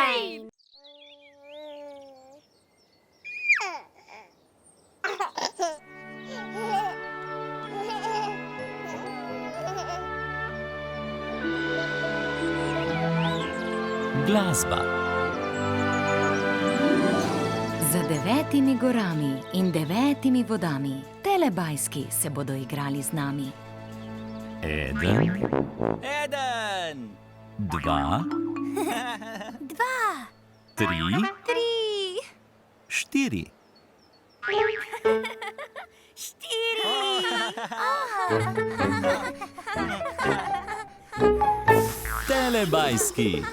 fajn! Glasba. Za 9 gorami in 9 vodami telebajski se bodo igrali z nami. 1, 2, 3, 4. Telebajski.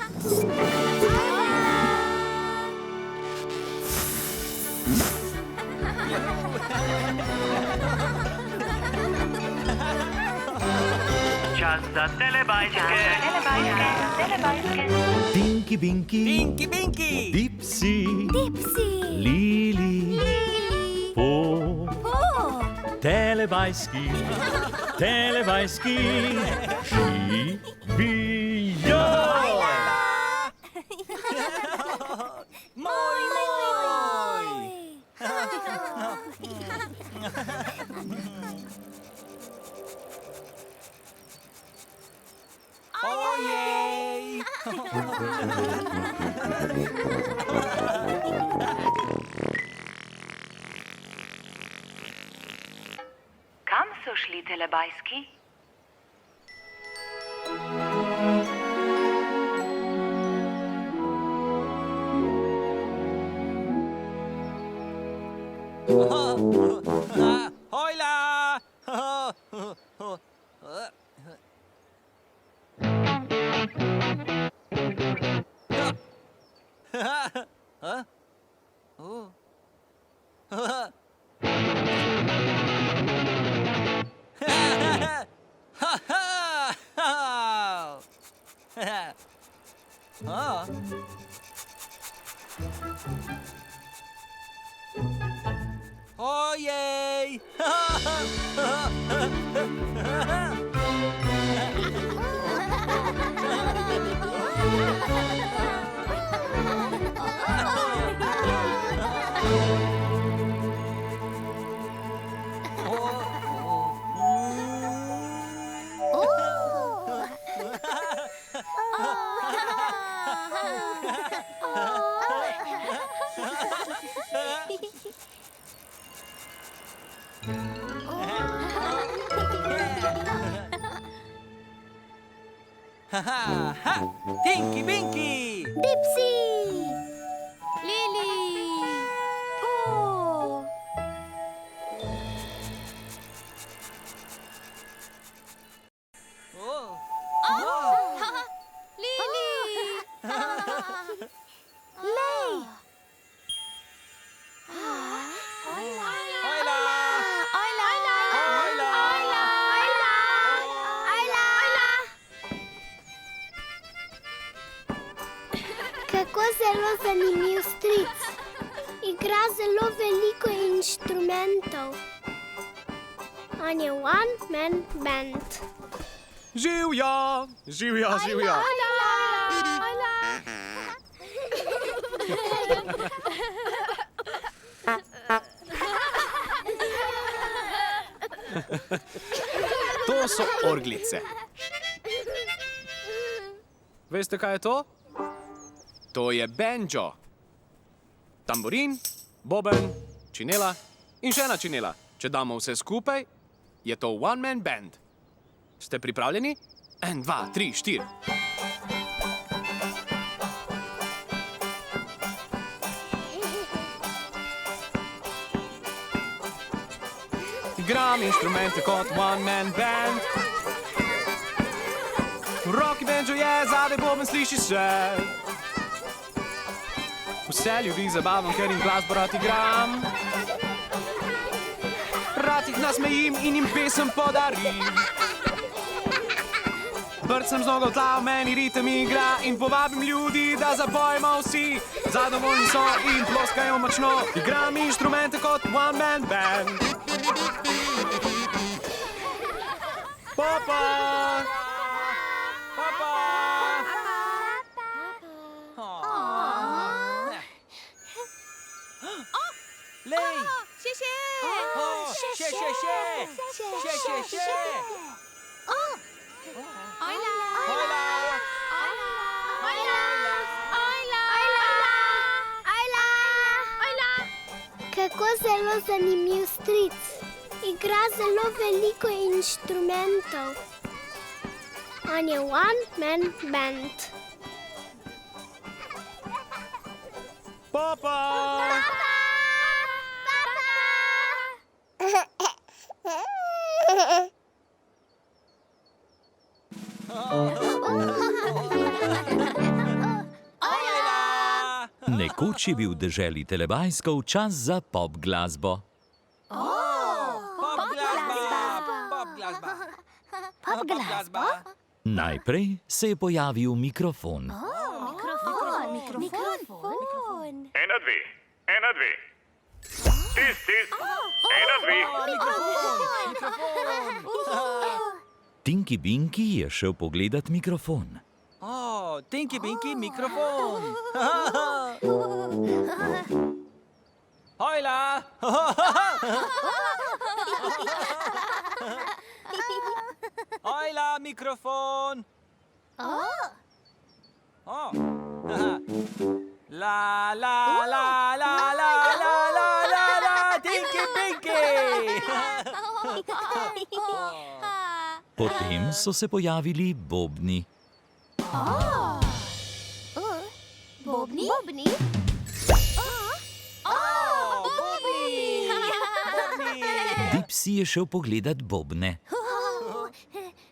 Čas za telebajske. Pinky, Binky, Pinky, Binky. Dipsy, Lili, Po. Telebajski, telebajski, živijo! Moj. Ojej. Kam so šli telebajski? Hojla! Ojej! Tinky Binky! Dipsy! Lili! Po! Lili! Lej! Hojla! Kako zelo zanimiv stric. Igra zelo veliko inštrumentov. On je one-man band. Živjo! Živjo! To so orglice. Veste, kaj je to? To je banjo. Tamburin, boben, činela in še ena činela. Če damo vse skupaj, je to one-man band. Ste pripravljeni? 1, 2, 3, 4. Igram inštrumente kot one-man band. V roki banjo je, zadaj boben sliši se. Vse ljudi zabavam, ker jim glasbo rad igram. Rad jih nasmejim in jim pesem podarim. Brcam z nogo v tla, v meni ritem igra in povabim ljudi, da zapojemo vsi. Zadovoljni so in ploskajo močno. Igram inštrumente kot one-man band. Papa! Papa! Kako zelo zanimiv stric. Igra zelo veliko inštrumentov. On je one-man band. Papa! Nekoč je bil v deželi Telebajskov čas za pop glasbo. Pop glasba. Najprej se je pojavil mikrofon. Ena, dve. Tis. Ena, dve. Tinky Binky je šel pogledat mikrofon. Tinky Binky mikrofon. Hojla! Hojla, mikrofon! La la la la la la la la la Tinky Binky! Potem so se pojavili bobni. Bobni? Dipsy je šel pogledat bobne.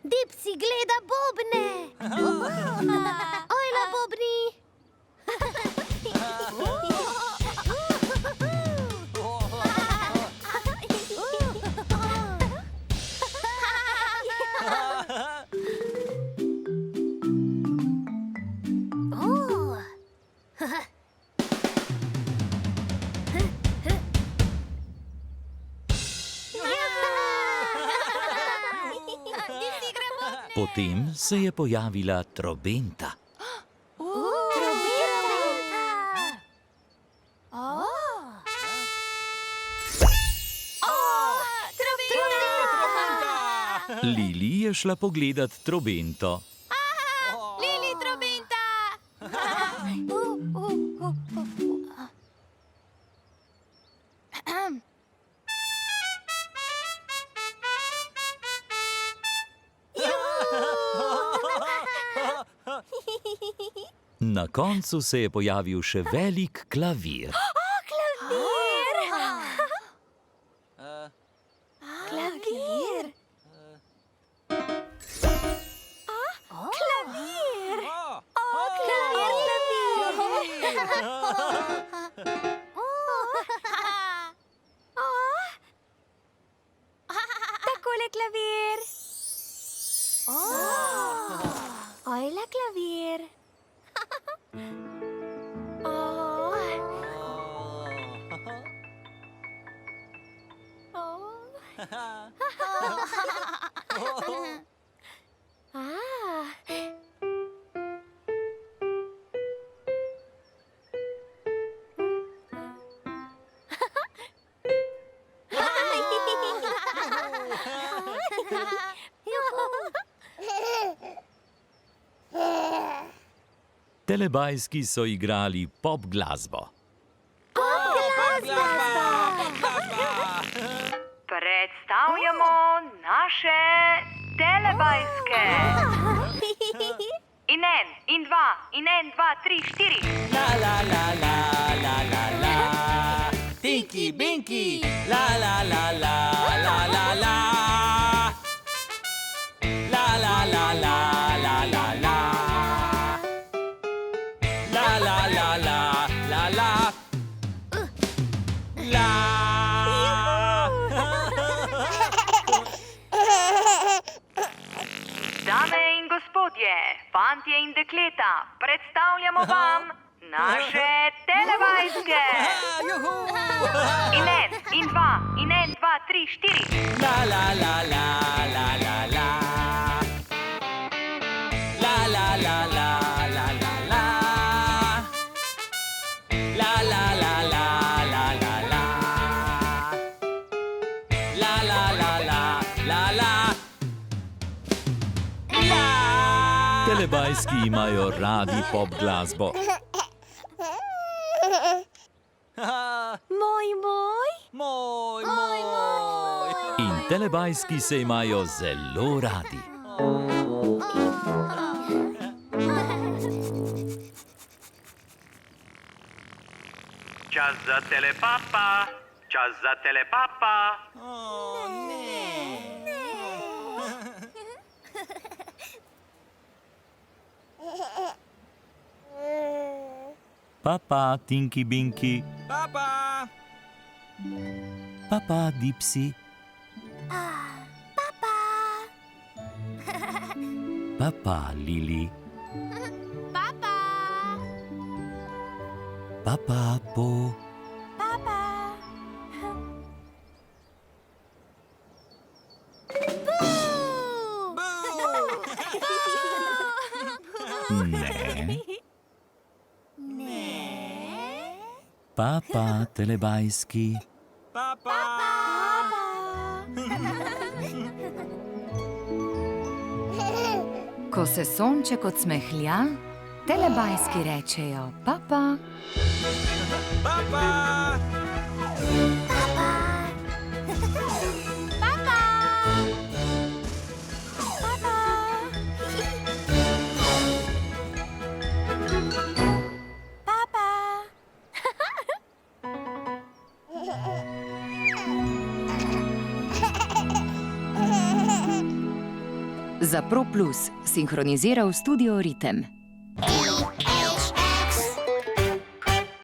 Dipsy gleda bobne. Ojla, bobni. Potem se je pojavila trobenta. Lili je šla pogledat trobento. Lili, trobenta. Na koncu se je pojavil še velik klavir. Klavir. Takole klavir. Ojla, klavir. Telebajski so igrali pop glasbo. Predstavljamo naše telebajske. In en, in dva, in en, dva, tri, štiri. La la la la la la la Tinky Binky La la la la la la la La la la la la la la La la la la la la La Dame in gospodje, fantje in dekleta, predstavljamo vam naše telebajske. Juhu! In en, in dva, in en, dva, tri, štiri. La la la la la la la La la la la la la la La la la la la la la telebajski imajo radi pop glasbo. Moj, moj. Moj, moj. In telebajski se imajo zelo radi. Čas za telepapa. Čas za telepapa. Papa, Tinky Binky. Papa. Papa, Dipsy. Papa. Papa, Lili. Papa. Papa, Po. Papa. Ne. Papa, telebajski. Papa. Ko se sonček odsmehlja, telebajski rečejo papa. Papa. Za Pro Plus sinhroniziral Studio Ritem.